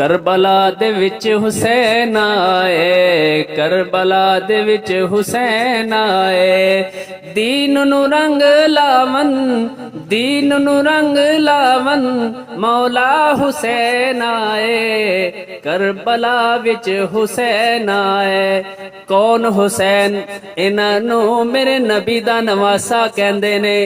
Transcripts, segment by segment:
Karbala दे विच हुसैन आए, Karbala दे विच हुसैन आए। दीन नू रंग लावन, दीन नू रंग लावन मौला हुसैन आए, करबला विच हुसैन आए। कौन हुसैन? इन्हां नू मेरे नबी दा नवासा कहंदे ने।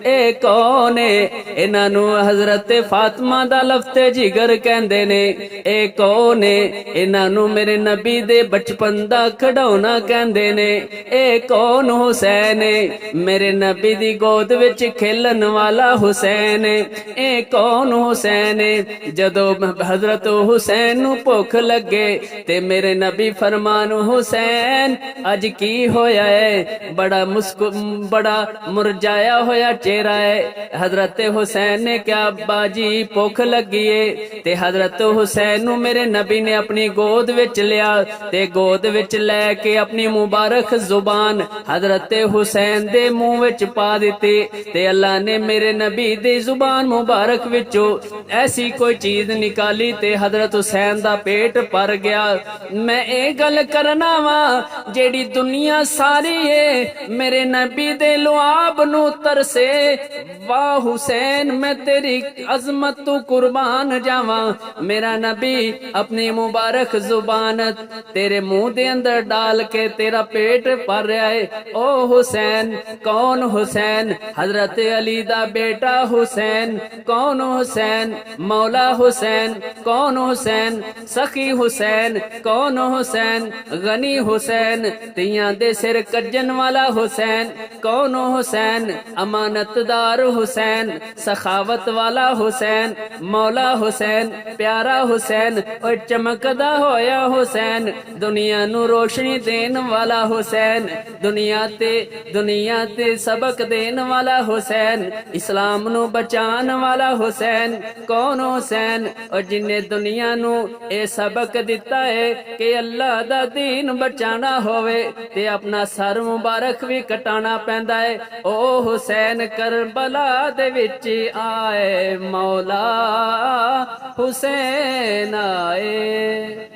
ए कौन है? इन्हां नू हजरत फातिमा दा लफ्ते जिगर कहंदे ने। ए कौन है? इन्हां नू मेरे नबी दे बचपन दा खिडौना कहंदे ने। ए कौन हुसैन है? मेरे नबी दी गोद विच खेलन वाला हुसैन है। ए कौन हुसैन है? जदों हजरत हुसैन नू भुख लगे ते मेरे नबी फरमान, हुसैन अज की होया है? बड़ा मुरझाया होया चेहरा है। हजरत हुसैन ने क्या, अब्बा जी भुख लगी है। ते हजरत हुसैन नू मेरे नबी ने अपनी गोद विच लिया ते गोद विच लैके अपनी मुबारक जुबान हजरत हुसैन दे मुंह विच पा दिती। ते अल्लाह ने मेरे नबी दी जुबान मुबारक विचों ऐसी कोई चीज निकाली ते हजरत हुसैन दा पेट भर गया। मैं ये गल करना वा जेड़ी दुनिया सारी है मेरे नबी दे लुआब नू तरसे। वाह हुसैन मैं तेरी अजमत तू कुर्बान जावा। मेरा नबी अपनी मुबारक जुबान तेरे मुंह दे अंदर डाल के तेरा पेट भर रहा है। ओ हुसैन, कौन हुसैन? हजरत अली दा बेटा हुसैन। कौन हुसैन? मौला हुसैन। कौन हुसैन? सखी हुसैन। कौन हुसैन? गनी हुसैन। तियां दे सिर कज्जन वाला हुसैन। कौन हुसैन? अमानतदार हुसैन, सखावत वाला हुसैन, मौला हुसैन, प्यारा हुसैन और चमकदा होया हुसैन, दुनिया नू रोशनी देन वाला हुसैन, दुनिया ते सबक देन वाला हुसैन, इस्लाम नू बचान वाला हुसैन। कौन हुसैन? और जिन्ने दुनिया नू ए सबक दिता है कि अल्लाह दा दीन बचाना होवे ते अपना सर मुबारक भी कटाना पैंदा है। ओ हुसैन करबला दे विच आए, मौला हुसैन आए।